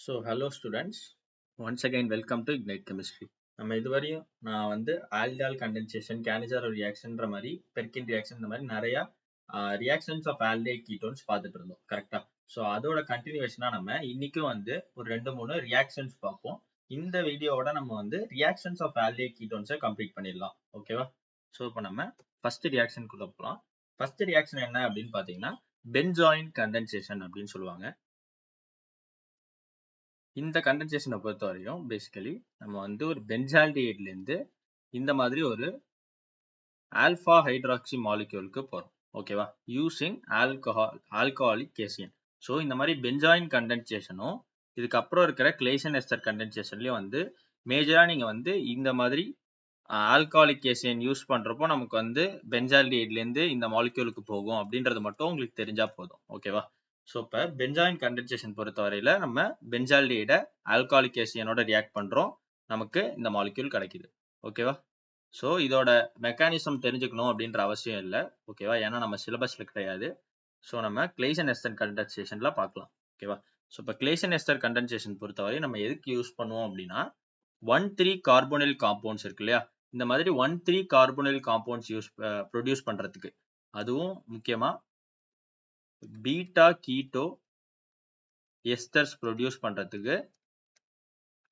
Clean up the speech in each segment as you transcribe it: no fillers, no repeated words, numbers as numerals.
So, hello students. Once again, welcome to Ignite Chemistry. நம்ம இதுவரையும் நான் வந்து aldol condensation, Cannizzaro reaction மாதிரி Perkin reaction இந்த மாதிரி நிறைய reactions of aldehyde ketones பார்த்துட்டு இருந்தோம் கரெக்டா. ஸோ அதோட கண்டினியூஷனா நம்ம இன்னைக்கும் வந்து ஒரு 2-3 reactions பார்ப்போம். இந்த வீடியோவோட நம்ம வந்து reactions of aldehyde ketones complete பண்ணிடலாம். ஓகேவா? ஸோ இப்போ நம்ம ஃபர்ஸ்ட் ரியாக்ஷனுக்குள்ள போகலாம். ஃபர்ஸ்ட் ரியாக்ஷன் என்ன அப்படின்னு பார்த்தீங்கன்னா பென்சாயின் கண்டென்சேஷன் அப்படின்னு சொல்லுவாங்க. இந்த கண்டென்சேஷனை பொறுத்த வரையும் பேசிக்கலி நம்ம வந்து ஒரு பென்சால்டிஹைட்ல இருந்து இந்த மாதிரி ஒரு ஆல்பா ஹைட்ராக்சி மாலிக்யூலுக்கு போறோம். ஓகேவா? Using alcoholic KCN. ஸோ இந்த மாதிரி பென்சாயின் கண்டென்சேஷனும் இதுக்கப்புறம் இருக்கிற கிளேசன் எஸ்டர் கண்டென்சேஷன்லயும் வந்து மேஜரா நீங்க வந்து இந்த மாதிரி ஆல்கஹாலிக் கேசியன் யூஸ் பண்றப்போ நமக்கு வந்து பென்சால்டிஹைட்ல இருந்து இந்த மாலிக்யூலுக்கு போகும் அப்படின்றது மட்டும் உங்களுக்கு தெரிஞ்சா போதும். ஓகேவா? ஸோ இப்போ பென்சாயின் கண்டென்சேஷன் பொறுத்த வரையில நம்ம பென்சால்டிஹைடை ஆல்கஹாலிக் கேசியனோட ரியாக்ட் பண்றோம், நமக்கு இந்த மாலிக்யூல் கிடைக்குது. ஓகேவா? ஸோ இதோட மெக்கானிசம் தெரிஞ்சுக்கணும் அப்படின்ற அவசியம் இல்லை. ஓகேவா? ஏன்னா நம்ம சிலபஸ்ல கிடையாது. ஸோ நம்ம கிளேசன் எஸ்டர் கண்டென்சேஷன்ல பார்க்கலாம். ஓகேவா? ஸோ இப்போ கிளேசன் எஸ்டர் கண்டென்சேஷன் பொறுத்தவரை நம்ம எதுக்கு யூஸ் பண்ணுவோம் அப்படின்னா 1,3 கார்போனில் காம்பவுண்ட்ஸ் இருக்கு இல்லையா, இந்த மாதிரி 1,3 கார்போனில் காம்பவுண்ட்ஸ் ப்ரொடியூஸ் பண்றதுக்கு, அதுவும் முக்கியமா பீட்டா கீட்டோ எஸ்டர்ஸ் ப்ரொடியூஸ் பண்றதுக்கு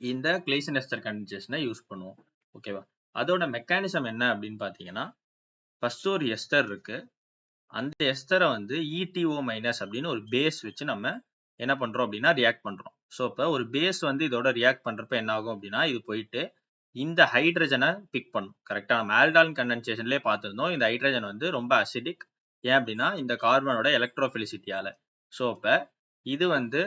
இந்த கிளேசன் எஸ்டர் கண்டென்சேஷனை யூஸ் பண்ணுவோம். ஓகேவா? அதோட மெக்கானிசம் என்ன அப்படின்னு பாத்தீங்கன்னா ஃபர்ஸ்ட் ஒரு எஸ்டர் இருக்கு, அந்த எஸ்டரை வந்து ETO மைனஸ் அப்படின்னு ஒரு பேஸ் வச்சு நம்ம என்ன பண்றோம் அப்படின்னா ரியாக்ட் பண்றோம். ஸோ இப்போ ஒரு பேஸ் வந்து இதோட ரியாக்ட் பண்றப்ப என்ன ஆகும் அப்படின்னா இது போயிட்டு இந்த ஹைட்ரஜனை பிக் பண்ணும். கரெக்டா? நம்ம ஆல்டான் கண்டென்சேஷன்லேயே பார்த்துருந்தோம் இந்த ஹைட்ரஜன் வந்து ரொம்ப அசிடிக். ஏன் அப்படின்னா இந்த கார்பனோட எலக்ட்ரோஃபிலிசிட்டியால. ஸோ இப்போ இது வந்து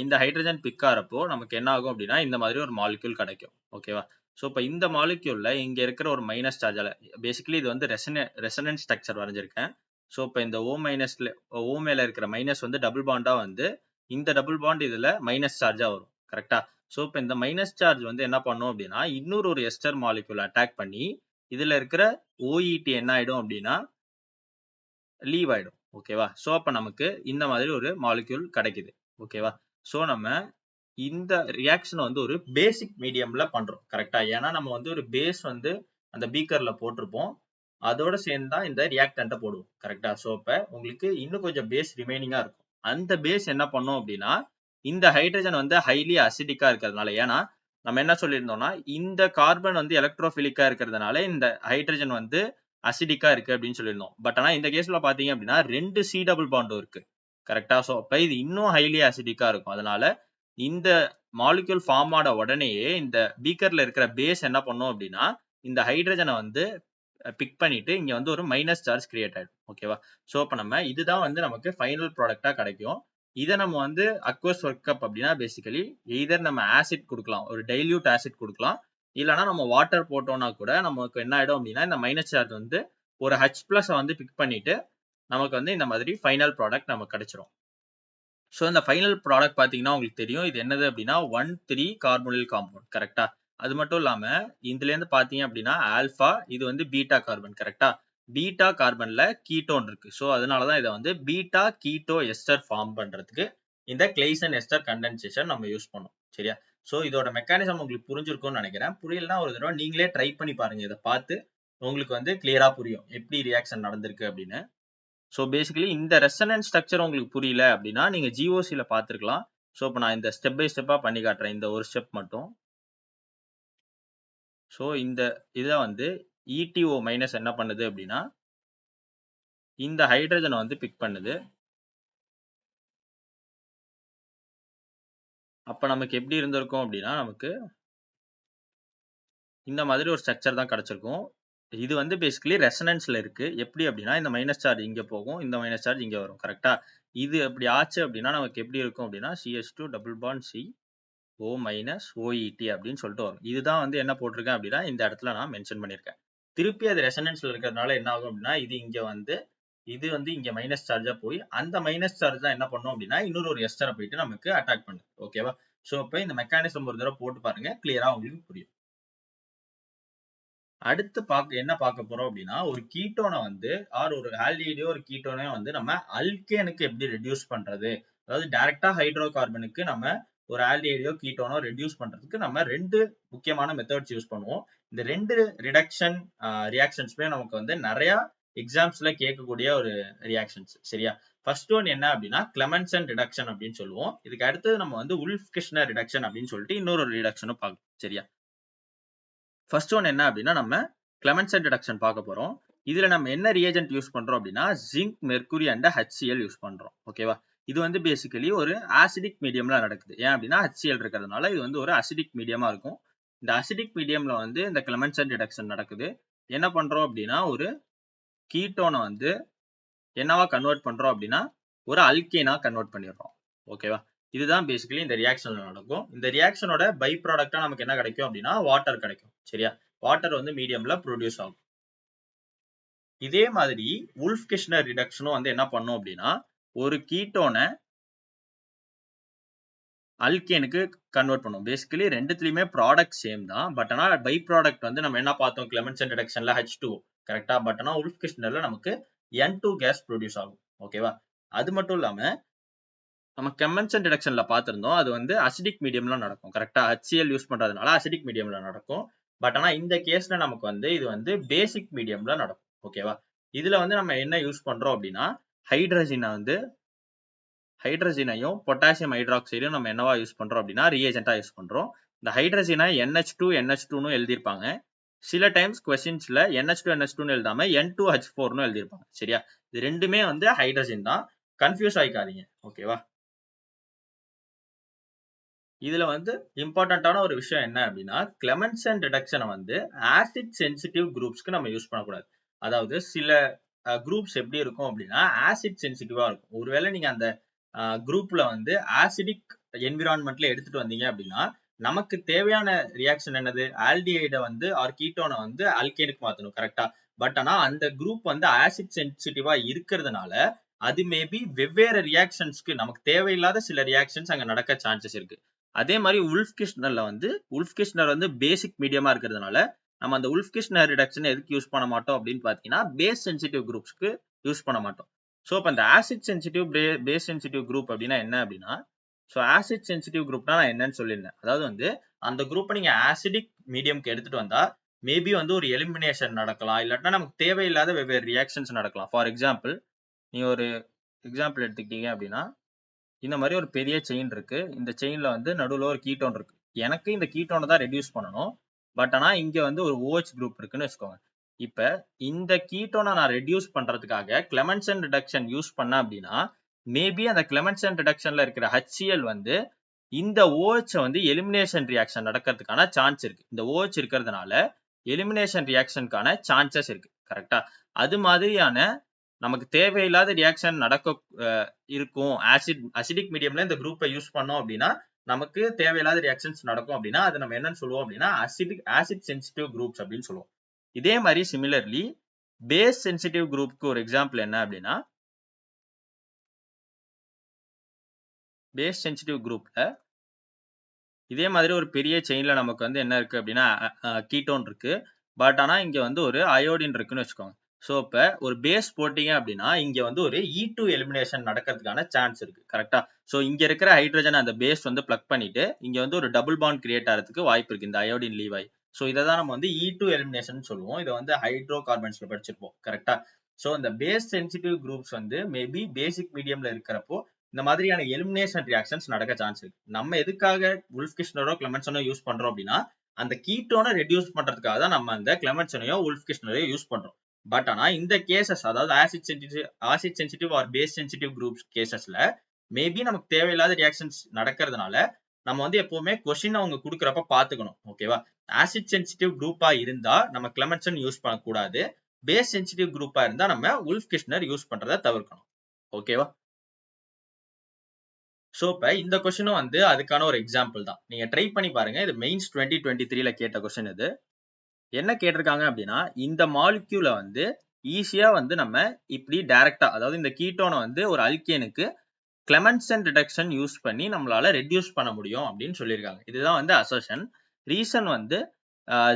இந்த ஹைட்ரஜன் பிக் ஆகிறப்போ நமக்கு என்ன ஆகும் அப்படின்னா இந்த மாதிரி ஒரு மாலிக்யூல் கிடைக்கும். ஓகேவா? ஸோ இப்போ இந்த மாலிக்யூல்ல இங்க இருக்கிற ஒரு மைனஸ் சார்ஜால பேசிக்கலி இது வந்து ரெசனன்ஸ் ஸ்ட்ரக்சர் வரைஞ்சிருக்கேன். ஸோ இப்போ இந்த O மேல இருக்கிற மைனஸ் வந்து டபுள் பாண்டா வந்து இந்த டபுள் பாண்ட் இதுல மைனஸ் சார்ஜா வரும். கரெக்டா? ஸோ இப்போ இந்த மைனஸ் சார்ஜ் வந்து என்ன பண்ணும் அப்படின்னா இன்னொரு ஒரு எஸ்டர் மாலிக்யூல் அட்டாக் பண்ணி இதுல இருக்கிற OET என்ன ஆயிடும் அப்படின்னா லீவ் ஆயிடும். ஓகேவா? ஸோ அப்ப நமக்கு இந்த மாதிரி ஒரு மாலிக்யூல் கிடைக்குது. ஓகேவா? ஸோ நம்ம இந்த ரியாக்ஷன் வந்து ஒரு பேசிக் மீடியம்ல பண்றோம். கரெக்டா? ஏன்னா நம்ம வந்து ஒரு பேஸ் வந்து அந்த பீக்கர்ல போட்டிருப்போம், அதோட சேர்ந்து தான் இந்த ரியாக்டன்ட்டை போடுவோம். கரெக்டா? ஸோ இப்ப உங்களுக்கு இன்னும் கொஞ்சம் பேஸ் ரிமைனிங்கா இருக்கும். அந்த பேஸ் என்ன பண்ணும் அப்படின்னா இந்த ஹைட்ரஜன் வந்து ஹைலி அசிடிக்கா இருக்கிறதுனால, ஏன்னா நம்ம என்ன சொல்லியிருந்தோம்னா இந்த கார்பன் வந்து எலக்ட்ரோஃபிலிக்கா இருக்கிறதுனால இந்த ஹைட்ரஜன் வந்து அசிடிக்கா இருக்கு அப்படின்னு சொல்லியிருந்தோம். பட் ஆனா இந்த கேஸ்ல பாத்தீங்க அப்படின்னா 2 C டபுள் பாண்டும் இருக்கு. கரெக்டா? ஸோ அப்ப இது இன்னும் ஹைலி அசிடிக்கா இருக்கும். அதனால இந்த மாலிக்யூல் ஃபார்ம் ஆன உடனேயே இந்த பீக்கர்ல இருக்கிற பேஸ் என்ன பண்ணும் அப்படின்னா இந்த ஹைட்ரஜனை வந்து பிக் பண்ணிட்டு இங்க வந்து ஒரு மைனஸ் சார்ஜ் கிரியேட் ஆயிடும். ஓகேவா? ஸோ அப்ப நம்ம இதுதான் வந்து நமக்கு ஃபைனல் ப்ராடக்டா கிடைக்கும். இதை நம்ம வந்து அக்வஸ் ஒர்க்அப் அப்படின்னா பேசிக்கலி எய்தர் நம்ம ஆசிட் கொடுக்கலாம், ஒரு டைல்யூட் ஆசிட் கொடுக்கலாம், இல்லைன்னா நம்ம வாட்டர் போட்டோம்னா கூட நமக்கு என்ன ஆயிடும் அப்படின்னா இந்த மைனஸ் சார்ஜ் வந்து ஒரு H+ வந்து பிக் பண்ணிட்டு நமக்கு வந்து இந்த மாதிரி ஃபைனல் ப்ராடக்ட் நமக்கு கிடைச்சிரும். ஸோ இந்த ஃபைனல் ப்ராடக்ட் பார்த்தீங்கன்னா உங்களுக்கு தெரியும் இது என்னது அப்படின்னா 1,3 கார்போனில் காம்பவுண்ட். கரெக்டா? அது மட்டும் இல்லாம இதுல இருந்து பாத்தீங்க அப்படின்னா ஆல்பா, இது வந்து பீட்டா கார்பன். கரெக்டா? பீட்டா கார்பன்ல கீட்டோன் இருக்கு. ஸோ அதனாலதான் இதை வந்து பீட்டா கீட்டோ எஸ்டர் ஃபார்ம் பண்றதுக்கு இந்த கிளேசன் எஸ்டர் கண்டென்சேஷன் நம்ம யூஸ் பண்ணோம். சரியா? ஸோ இதோட மெக்கானிசம் உங்களுக்கு புரிஞ்சிருக்கும்னு நினைக்கிறேன். புரியலன்னா ஒரு தடவை நீங்களே ட்ரை பண்ணி பாருங்க. இதை பார்த்து உங்களுக்கு வந்து கிளியரா புரியும் எப்படி ரியாக்ஷன் நடந்திருக்கு அப்படின்னு. ஸோ பேசிக்கலி இந்த ரெசனன்ஸ் ஸ்ட்ரக்சர் உங்களுக்கு புரியல அப்படின்னா நீங்க GOCல பார்த்துருக்கலாம். ஸோ இப்போ நான் இந்த ஸ்டெப் பை ஸ்டெப்பா பண்ணி காட்டுறேன், இந்த ஒரு ஸ்டெப் மட்டும். ஸோ இந்த இதை வந்து ETO மைனஸ் என்ன பண்ணுது அப்படின்னா இந்த ஹைட்ரஜனை வந்து பிக் பண்ணுது. அப்ப நமக்கு எப்படி இருந்திருக்கும் அப்படின்னா நமக்கு இந்த மாதிரி ஒரு ஸ்ட்ரக்சர் தான் கிடைச்சிருக்கும். இது வந்து பேசிக்கலி ரெசனன்ஸ்ல இருக்கு. எப்படி அப்படின்னா இந்த மைனஸ் சார்ஜ் இங்க போகும், இந்த மைனஸ் சார்ஜ் இங்க வரும். கரெக்டா? இது அப்படி ஆச்சு அப்படின்னா நமக்கு எப்படி இருக்கும் அப்படின்னா CH2 double bond C O minus OET அப்படின்னு சொல்லிட்டு வரும். இதுதான் வந்து என்ன போட்டிருக்கேன் அப்படின்னா இந்த இடத்துல நான் மென்ஷன் பண்ணியிருக்கேன். திருப்பி அது ரெசனன்ஸ்ல இருக்கிறதுனால என்ன ஆகும் அப்படின்னா இது இங்க வந்து இது வந்து இங்க மைனஸ் சார்ஜா போய் அந்த மைனஸ் சார்ஜ் தான் என்ன பண்ணும் அப்படின்னா இன்னொரு ஒரு எஸ்டரை போயிட்டு நமக்கு அட்டாக் பண்ணுது. ஓகேவா? ஸோ இப்போ இந்த மெக்கானிசம் ஒரு தடவை போட்டு பாருங்க, கிளியரா உங்களுக்கு புரியும். அடுத்து என்ன பார்க்க போறோம் அப்படின்னா ஒரு கீட்டோனை வந்து ஒரு ஆல்டிஹைடோ ஒரு கீட்டோனையோ வந்து நம்ம அல்கேனுக்கு எப்படி ரெடியூஸ் பண்றது, அதாவது டைரக்டா ஹைட்ரோ கார்பனுக்கு நம்ம ஒரு ஆல்டிஹைடையோ கீட்டோனோ ரெடியூஸ் பண்றதுக்கு நம்ம 2 முக்கியமான மெத்தட்ஸ் யூஸ் பண்ணுவோம். இந்த 2 ரிடக்ஷன் ரியாக்ஷன்ஸ்மே நமக்கு வந்து நிறைய எக்ஸாம்ஸ்ல கேட்கக்கூடிய ஒரு ரியாக்ஷன்ஸ். சரியா? ஃபர்ஸ்ட் ஒன் என்ன அப்படின்னா கிளமென்சன் ரிடக்ஷன் அப்படின்னு சொல்லுவோம். இதுக்கு அடுத்தது நம்ம வந்து உல்ஃப்-கிருஷ்ணர் ரிடக்ஷன் அப்படின்னு சொல்லிட்டு இன்னொரு ரிடக்ஷனும் பார்க்கலாம். சரியா? ஃபர்ஸ்ட் ஒன் என்ன அப்படின்னா நம்ம கிளமென்சன் ரிடக்ஷன் பார்க்க போறோம். இதுல நம்ம என்ன ரியேஜென்ட் யூஸ் பண்றோம் அப்படின்னா zinc, mercury and HCl use பண்றோம். ஓகேவா? இது வந்து பேசிக்கலி ஒரு ஆசிடிக் மீடியம்ல நடக்குது. ஏன் அப்படின்னா HCl இருக்கிறதுனால இது வந்து ஒரு அசிடிக் மீடியமா இருக்கும். இந்த அசிடிக் மீடியம்ல வந்து இந்த கிளமென்சன் ரிடக்ஷன் நடக்குது. என்ன பண்றோம் அப்படின்னா ஒரு கீட்டோனை வந்து என்னவா கன்வெர்ட் பண்றோம் அப்படின்னா ஒரு அல்கேனா கன்வெர்ட் பண்ணிடுறோம். ஓகேவா? இதுதான் பேசிக்கலி இந்த ரியாக்ஷன்ல நடக்கும். இந்த ரியாக்ஷனோட பை ப்ராடக்டா நமக்கு என்ன கிடைக்கும் அப்படின்னா வாட்டர் கிடைக்கும். சரியா? வாட்டர் வந்து மீடியம்ல ப்ரொடியூஸ் ஆகும். இதே மாதிரி உல்ஃப்-கிருஷ்ணர் ரிடக்ஷனும் வந்து என்ன பண்ணும் அப்படின்னா ஒரு கீட்டோனை அல்கேனுக்கு கன்வெர்ட் பண்ணும். பேசிக்கலி ரெண்டுத்துலயுமே ப்ராடக்ட் சேம் தான். பட் ஆனா பை ப்ராடக்ட் வந்து நம்ம என்ன பார்த்தோம் கிளமென்சன் ரிடக்ஷன்ல H2O. கரெக்டா? பட் ஆனா உல்ஃப்-கிருஷ்ணர்ல நமக்கு N2 கேஸ் ப்ரொடியூஸ் ஆகும். ஓகேவா? அது மட்டும் இல்லாம நம்ம கிளமென்சன் ரிடக்ஷன்ல பார்த்திருந்தோம். அது வந்து அசிடிக் மீடியம்ல நடக்கும். கரெக்டா? HCl யூஸ் பண்றதுனால அசிடிக் மீடியம்ல நடக்கும். பட் ஆனா இந்த கேஸ்ல நமக்கு வந்து இது வந்து பேசிக் மீடியம்ல நடக்கும். ஓகேவா? இதுல வந்து நம்ம என்ன யூஸ் பண்றோம் அப்படின்னா ஹைட்ரஜனையும் பொட்டாசியம் ஹைட்ராக்சைடையும் நம்ம என்னவா யூஸ் பண்றோம் அப்படின்னா ரியேஜென்ட்டா யூஸ் பண்றோம். இந்த ஹைட்ரஜனை NH2NH2னு எழுதியிருப்பாங்க. சில டைம்ஸ் கொஸ்டின்ஸ்ல NH2NH2னு எழுதாம N2H4னு எழுதியிருப்பாங்க. சரியா? இது ரெண்டுமே வந்து ஹைட்ரஜன் தான். கன்ஃபியூஸ் ஆயிக்காதீங்க. ஓகேவா? இதுல வந்து இம்பார்ட்டன்டான ஒரு விஷயம் என்ன அப்படின்னா கிளமென்சன் ரிடக்ஷனை வந்து ஆசிட் சென்சிட்டிவ் குரூப்ஸ்க்கு நம்ம யூஸ் பண்ணக்கூடாது. அதாவது சில குரூப்ஸ் எப்படி இருக்கும் அப்படின்னா ஆசிட் சென்சிட்டிவா இருக்கும். ஒருவேளை நீங்க அந்த குரூப்ல வந்து ஆசிடிக் என்விரான்மெண்ட்ல எடுத்துட்டு வந்தீங்க அப்படின்னா நமக்கு தேவையான ரியாக்ஷன் என்னது ஆல்டிஹைடை வந்து ஆர் கீட்டோனை வந்து அல்கேனுக்கு மாத்தணும். கரெக்டா? பட் ஆனா அந்த குரூப் வந்து ஆசிட் சென்சிட்டிவா இருக்கிறதுனால அது மேபி வெவ்வேறு ரியாக்ஷன்ஸ்க்கு நமக்கு தேவையில்லாத சில ரியாக்ஷன்ஸ் அங்க நடக்க சான்சஸ் இருக்கு. அதே மாதிரி உல்ஃப்-கிருஷ்ணர் வந்து பேசிக் மீடியமா இருக்கிறதுனால நம்ம அந்த உல்ஃப்-கிருஷ்ணர் ரிடக்ஷன் எதுக்கு யூஸ் பண்ண மாட்டோம் அப்படின்னு பாத்தீங்கன்னா பேஸ் சென்சிட்டிவ் குரூப்ஸ்க்கு யூஸ் பண்ண மாட்டோம். ஸோ இப்போ இந்த acid sensitive base sensitive group அப்படின்னா என்ன அப்படின்னா ஸோ ஆசிட் சென்சிட்டிவ் குரூப்னா நான் என்னன்னு சொல்லியிருந்தேன். அதாவது வந்து அந்த குரூப்பை நீங்க ஆசிடிக் மீடியம்க்கு எடுத்துட்டு வந்தா மேபி வந்து ஒரு எலிமினேஷன் நடக்கலாம். இல்லாட்டினா நமக்கு தேவையில்லாத வெவ்வேறு ரியாக்ஷன்ஸ் நடக்கலாம். ஃபார் எக்ஸாம்பிள் நீங்க ஒரு எக்ஸாம்பிள் எடுத்துக்கிட்டீங்க அப்படின்னா இந்த மாதிரி ஒரு பெரிய செயின் இருக்கு. இந்த செயின்ல வந்து நடுவுல ஒரு கீட்டோன் இருக்கு. எனக்கு இந்த கீட்டோனை தான் ரெடியூஸ் பண்ணணும். பட் ஆனா இங்க வந்து ஒரு OH குரூப் இருக்குன்னு வச்சுக்கோங்க. இப்ப இந்த கீட்டோனை நான் ரெடியூஸ் பண்றதுக்காக கிளமென்சன் ரிடக்ஷன் யூஸ் பண்ண அப்படின்னா மேபி அந்த கிளமென்சன் ரிடக்ஷன்ல இருக்கிற HCl வந்து இந்த OH வந்து எலிமினேஷன் ரியாக்ஷன் நடக்கிறதுக்கான சான்ஸ் இருக்கு. இந்த OH இருக்கிறதுனால எலிமினேஷன் ரியாக்ஷனுக்கான சான்சஸ் இருக்கு. கரெக்டா? அது மாதிரியான நமக்கு தேவையில்லாத ரியாக்ஷன் நடக்க இருக்கும். அசிடிக் மீடியம்ல இந்த குரூப்பை யூஸ் பண்ணோம் அப்படின்னா நமக்கு தேவையில்லாத ரியாக்ஷன்ஸ் நடக்கும் அப்படின்னா அது நம்ம என்னன்னு சொல்லுவோம் அப்படின்னா ஆசிட் சென்சிட்டிவ் குரூப்ஸ் அப்படின்னு சொல்லுவோம். இதே மாதிரி சிமிலர்லி பேஸ் சென்சிட்டிவ் குரூப்க்கு ஒரு எக்ஸாம்பிள் என்ன அப்படின்னா பேஸ் சென்சிட்டிவ் குரூப்ல இதே மாதிரி ஒரு பெரிய செயின்ல நமக்கு வந்து என்ன இருக்கு அப்படின்னா கீட்டோன் இருக்கு. பட் ஆனா இங்க வந்து ஒரு அயோடின் இருக்குன்னு வச்சுக்கோங்க. ஸோ இப்போ ஒரு பேஸ் போட்டீங்க அப்படின்னா இங்க வந்து ஒரு E2 எலிமினேஷன் நடக்கிறதுக்கான சான்ஸ் இருக்கு. கரெக்டா? ஸோ இங்க இருக்கிற ஹைட்ரஜன் அந்த பேஸ் வந்து பிளக் பண்ணிட்டு இங்க வந்து ஒரு டபுள் பாண்ட் கிரியேட் ஆகிறதுக்கு வாய்ப்பு இருக்கு இந்த அயோடின் லீவாய். ஸோ இதை தான் நம்ம வந்து E2 எலிமினேஷன் சொல்லுவோம். இதை வந்து ஹைட்ரோ கார்பன்ஸ்ல படிச்சிருப்போம். கரெக்டா? ஸோ இந்த பேஸ் சென்சிட்டிவ் குரூப்ஸ் வந்து மேபி பேசிக் மீடியம்ல இருக்கிறப்போ இந்த மாதிரியான எலிமினேஷன் ரியாக்ஷன்ஸ் நடக்க சான்ஸ் இருக்கு. நம்ம எதுக்காக உல்ஃப்-கிருஷ்ணரோ கிளமென்சனோ யூஸ் பண்றோம் அப்படின்னா அந்த கீட்டோனை ரெடியூஸ் பண்றதுக்காக தான் நம்ம அந்த கிளமென்சனையோ உல்ஃப்-கிருஷ்ணரையோ யூஸ் பண்றோம். பட் ஆனா இந்த கேசஸ் அதாவது acid sensitive or base sensitive groups கேசஸ்ல மேபி நமக்கு தேவையில்லாத ரியாக்ஷன்ஸ் நடக்கிறதுனால நம்ம வந்து எப்பவுமே கொஸ்டின் அவங்க கொடுக்குறப்ப பாத்துக்கணும். ஓகேவா? ஆசிட் சென்சிட்டிவ் குரூப்பா இருந்தா நம்ம கிளமென்சன் யூஸ் பண்ணக்கூடாது. பேஸ் சென்சிட்டிவ் குரூப்பா இருந்தா நம்ம உல்ஃப்-கிருஷ்ணர் யூஸ் பண்றதை தவிர்க்கணும். ஓகேவா? ஸோ இப்போ இந்த கொஸ்டினும் வந்து அதுக்கான ஒரு எக்ஸாம்பிள் தான். நீங்க ட்ரை பண்ணி பாருங்க. இது மெயின்ஸ் 2023ல கேட்ட கொஸ்டின் இது. என்ன கேட்டிருக்காங்க அப்படின்னா இந்த மாலிக்யூலை வந்து ஈஸியா வந்து நம்ம இப்படி டைரக்டா அதாவது இந்த கீட்டோனை வந்து ஒரு அல்கேனுக்கு கிளமென்சன் ரிடக்ஷன் யூஸ் பண்ணி நம்மளால ரெடியூஸ் பண்ண முடியும் அப்படின்னு சொல்லியிருக்காங்க. இதுதான் வந்து அசர்ஷன். ரீசன் வந்து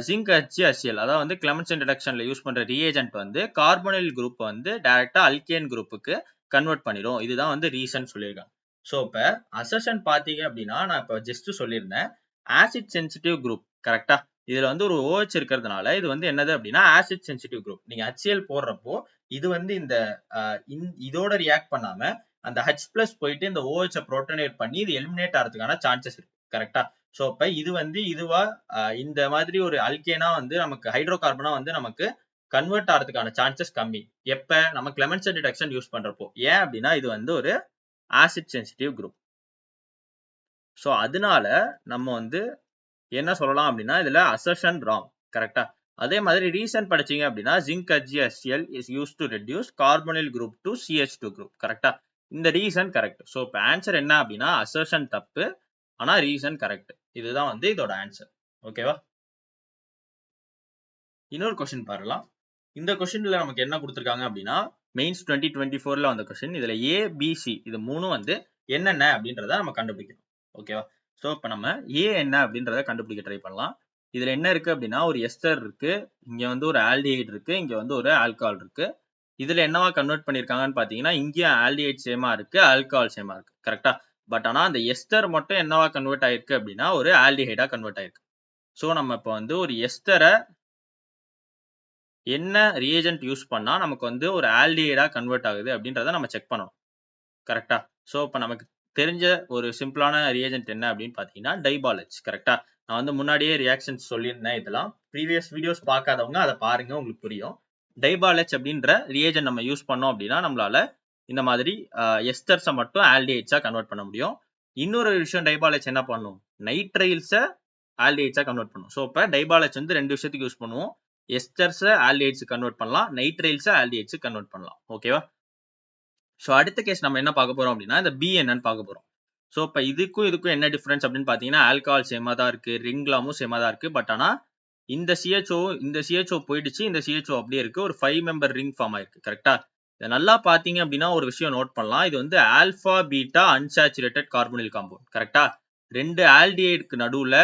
ஜிங்க் HCl அதாவது வந்து கிளமென்சன் ரிடக்ஷன்ல யூஸ் பண்ற ரியேஜென்ட் வந்து கார்போனைல் குரூப் வந்து டைரக்டா அல்கேன் குரூப்புக்கு கன்வெர்ட் பண்ணிடும். இதுதான் வந்து ரீசன் சொல்லியிருக்காங்க. ஸோ இப்ப அசர்ஷன் பாத்தீங்க அப்படின்னா நான் இப்ப ஜஸ்ட் சொல்லியிருந்தேன் ஆசிட் சென்சிட்டிவ் குரூப் கரெக்டா. இதுல வந்து ஒரு OH இருக்கிறதுனால இது வந்து என்னது அப்படின்னா ஆசிட் சென்சிட்டிவ் குரூப். நீங்க HCl போடுறப்போ இது வந்து இந்த இதோட ரியாக்ட் பண்ணாம அந்த H+ போயிட்டு இந்த OH புரோட்டனேட் பண்ணி இது எலிமினேட் ஆகிறதுக்கான சான்சஸ் இருக்கு கரெக்டா. ஸோ இப்ப இது வந்து இதுவா இந்த மாதிரி ஒரு அல்கேனா வந்து நமக்கு ஹைட்ரோ கார்பனா வந்து நமக்கு கன்வெர்ட் ஆகிறதுக்கான சான்சஸ் கம்மி. எப்ப நம்ம கிளெமென்சன் டிடெக்ஷன் யூஸ் பண்றப்போ. ஏன் அப்படின்னா இது வந்து ஒரு ஆசிட் சென்சிட்டிவ் குரூப். ஸோ அதனால நம்ம வந்து என்ன சொல்லலாம் அப்படின்னா இதுல அசர்ஷன் ராங் கரெக்டா. அதே மாதிரி ரீசன் படிச்சீங்க அப்படின்னா zinc HgHcl is use to reduce carbonyl group to CH2 group கரெக்டா. இந்த ரீசன் கரெக்ட். ஸோ இப்போ ஆன்சர் என்ன அப்படின்னா அசர்ஷன் தப்பு ஆனா ரீசன் கரெக்ட். இதுதான் வந்து இதோட ஆன்சர். ஓகேவா. இன்னொரு கொஸ்டின் பாருலாம். இந்த கொஸ்டின்ல நமக்கு என்ன கொடுத்துருக்காங்க அப்படின்னா மெயின்ஸ் 2024ல வந்த கொஸ்டின். இதுல ABC இது மூணும் வந்து என்னென்ன அப்படின்றத நம்ம கண்டுபிடிக்கணும். ஓகேவா. ஸோ இப்போ நம்ம ஏ என்ன அப்படின்றத கண்டுபிடிக்க ட்ரை பண்ணலாம். இதுல என்ன இருக்கு அப்படின்னா ஒரு எஸ்டர் இருக்கு, இங்க வந்து ஒரு ஆல்டிஹைட் இருக்கு, இங்க வந்து ஒரு ஆல்கஹால் இருக்கு. இதுல என்னவா கன்வெர்ட் பண்ணிருக்காங்கன்னு பாத்தீங்கன்னா இங்கேயும் ஆல்டிஹைட் சேமா இருக்கு, ஆல்கஹால் சேமா இருக்கு கரெக்டா. பட் ஆனா அந்த எஸ்டர் மட்டும் என்னவா கன்வெர்ட் ஆயிருக்கு அப்படின்னா ஒரு ஆல்டிஹைடா கன்வெர்ட் ஆயிருக்கு. ஸோ நம்ம இப்போ வந்து ஒரு எஸ்டரை என்ன ரியேஜென்ட் யூஸ் பண்ணா நமக்கு வந்து ஒரு ஆல்டிஹைடா கன்வெர்ட் ஆகுது அப்படின்றத நம்ம செக் பண்ணணும் கரெக்டா. ஸோ இப்போ நமக்கு தெரிஞ்ச ஒரு சிம்பிளான ரியேஜென்ட் என்ன அப்படின்னு பாத்தீங்கன்னா டைபாலஜ் கரெக்டா. நான் வந்து முன்னாடியே ரியாக்ஷன்ஸ் சொல்லியிருந்தேன். இதெல்லாம் ப்ரீவியஸ் வீடியோஸ் பார்க்காதவங்க அதை பாருங்க, உங்களுக்கு புரியும். டைபாலஜ் அப்படின்ற ரியேஜென்ட் நம்ம யூஸ் பண்ணோம் அப்படின்னா நம்மளால இந்த மாதிரி எஸ்டர்ஸை மட்டும் ஆல்டிஹைட்ஸா கன்வெர்ட் பண்ண முடியும். இன்னொரு விஷயம் டைபாலஜ் என்ன பண்ணும், நைட்ரைல்ஸை ஆல்டிஹைட்ஸா கன்வெர்ட் பண்ணும். ஸோ இப்போ டைபாலஜ் வந்து ரெண்டு விஷயத்துக்கு யூஸ் பண்ணுவோம். எஸ்டர்ஸை ஆல்டிஹைட்ஸ் கன்வெர்ட் பண்ணலாம், நைட்ரைல்ஸை ஆல்டிஹைட்ஸ் கன்வெர்ட் பண்ணலாம். ஓகேவா. ஸோ அடுத்த கேஸ் நம்ம என்ன பார்க்க போறோம் அப்படின்னா இந்த பி என்னன்னு பார்க்க போறோம். ஸோ இப்போ இதுக்கும் என்ன டிஃபரன்ஸ் அப்படின்னு பார்த்தீங்கன்னா ஆல்கஹால் சேமா தான் இருக்கு, ரிங்லாமும் சேமா தான் இருக்கு. பட் ஆனால் இந்த CHO போயிடுச்சு, இந்த CHO அப்படியே இருக்கு. ஒரு 5 மெம்பர் ரிங் ஃபார்ம் ஆயிருக்கு கரெக்டா. இதை நல்லா பார்த்தீங்க அப்படின்னா ஒரு விஷயம் நோட் பண்ணலாம். இது வந்து alpha beta unsaturated carbonyl compound கரெக்டா. ரெண்டு ஆல்டிஹைடுக்கு நடுவுல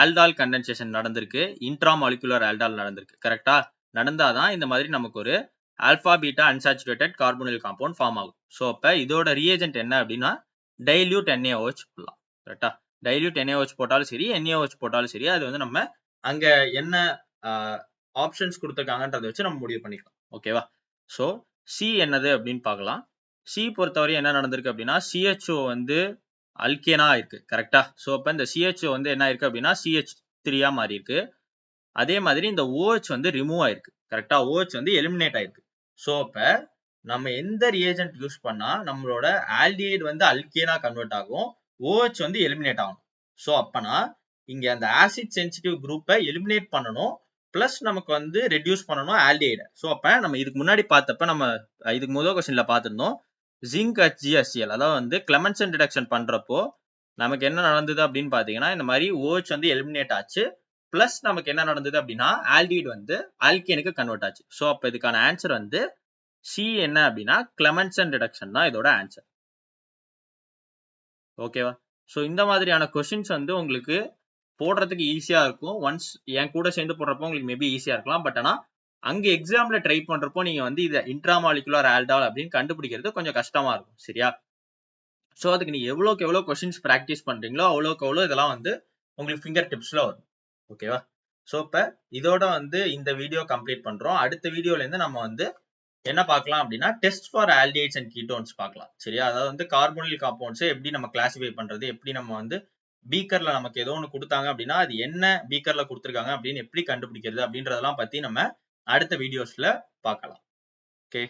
ஆல்டால் கண்டென்சேஷன் நடந்திருக்கு, இன்ட்ராமாலிகுலர் ஆல்டால் நடந்திருக்கு கரெக்டா. நடந்தாதான் இந்த மாதிரி நமக்கு ஒரு alpha beta unsaturated carbonyl compound form ஆகும். ஸோ அப்போ இதோட ரியேஜென்ட் என்ன அப்படின்னா டைல்யூட் NaOH போடலாம் கரெக்டா. டைல்யூட் NaOH போட்டாலும் சரி, NaOH போட்டாலும் சரி, அது வந்து நம்ம அங்க என்ன ஆப்ஷன்ஸ் கொடுத்துருக்காங்கன்றதை வச்சு நம்ம முடிவு பண்ணிக்கலாம். ஓகேவா. ஸோ சி என்னது அப்படின்னு பார்க்கலாம். சி பொறுத்தவரை என்ன நடந்திருக்கு அப்படின்னா CHO வந்து அல்கேனா இருக்கு கரெக்டா. ஸோ அப்போ இந்த CHO வந்து என்ன இருக்கு அப்படின்னா CH3 மாறி இருக்கு. அதே மாதிரி இந்த OH வந்து ரிமூவ் ஆயிருக்கு கரெக்டா. OH வந்து எலிமினேட் ஆயிருக்கு. ஸோ அப்ப நம்ம எந்த ரியேஜென்ட் யூஸ் பண்ணா நம்மளோட ஆல்டிஹைட் வந்து அல்கேனா கன்வெர்ட் ஆகும், OH வந்து எலிமினேட் ஆகும். ஸோ அப்பனா இங்க அந்த ஆசிட் சென்சிட்டிவ் குரூப்பை எலிமினேட் பண்ணணும், பிளஸ் நமக்கு வந்து ரெடியூஸ் பண்ணணும் ஆல்டிஹைட. ஸோ அப்ப நம்ம இதுக்கு முன்னாடி பார்த்தப்ப நம்ம இதுக்கு முதல் கொஸ்டின்ல பார்த்திருந்தோம் ஜிங்க் HgHcl, அதாவது வந்து கிளெமென்சன் டிடெக்ஷன் பண்றப்போ நமக்கு என்ன நடந்தது அப்படின்னு பாத்தீங்கன்னா இந்த மாதிரி OH வந்து எலிமினேட் ஆச்சு, பிளஸ் நமக்கு என்ன நடந்தது அப்படின்னா ஆல்டிஹைட் வந்து ஆல்கேனுக்கு கன்வெர்ட் ஆச்சு. ஸோ அப்ப இதுக்கான ஆன்சர் வந்து சி என்ன அப்படின்னா கிளெமென்சன் டிடெக்ஷன் தான் இதோட ஆன்சர். ஓகேவா. ஸோ இந்த மாதிரியான கொஸ்டின்ஸ் வந்து உங்களுக்கு போடுறதுக்கு ஈஸியா இருக்கும். ஒன்ஸ் என் கூட சேர்ந்து போடுறப்போ உங்களுக்கு மேபி ஈஸியா இருக்கலாம். பட் ஆனா அங்க எக்ஸாம்ல ட்ரை பண்றப்போ நீங்க வந்து இதை இன்ட்ராமாலிகுலர் ஆல்டால் அப்படின்னு கண்டுபிடிக்கிறது கொஞ்சம் கஷ்டமா இருக்கும் சரியா. ஸோ அதுக்கு நீங்க எவ்வளோக்கு எவ்வளோ கொஸ்டின்ஸ் ப்ராக்டிஸ் பண்றீங்களோ அவ்வளோக்கு அவ்வளோ இதெல்லாம் வந்து உங்களுக்கு ஃபிங்கர் டிப்ஸ்ல வரும். ஓகேவா. ஸோ இப்போ இதோட வந்து இந்த வீடியோ கம்ப்ளீட் பண்றோம். அடுத்த வீடியோல இருந்து நம்ம வந்து என்ன பார்க்கலாம் அப்படின்னா test for aldehydes and ketones பார்க்கலாம் சரியா. அதாவது வந்து கார்பனில் காம்பவுண்ட்ஸை எப்படி நம்ம கிளாசிஃபை பண்றது, எப்படி நம்ம வந்து பீக்கர்ல நமக்கு ஏதோ ஒன்று கொடுத்தாங்க அப்படின்னா அது என்ன பீக்கர்ல கொடுத்துருக்காங்க அப்படின்னு எப்படி கண்டுபிடிக்கிறது அப்படின்றதெல்லாம் பத்தி நம்ம அடுத்த வீடியோஸ்ல பார்க்கலாம். ஓகே.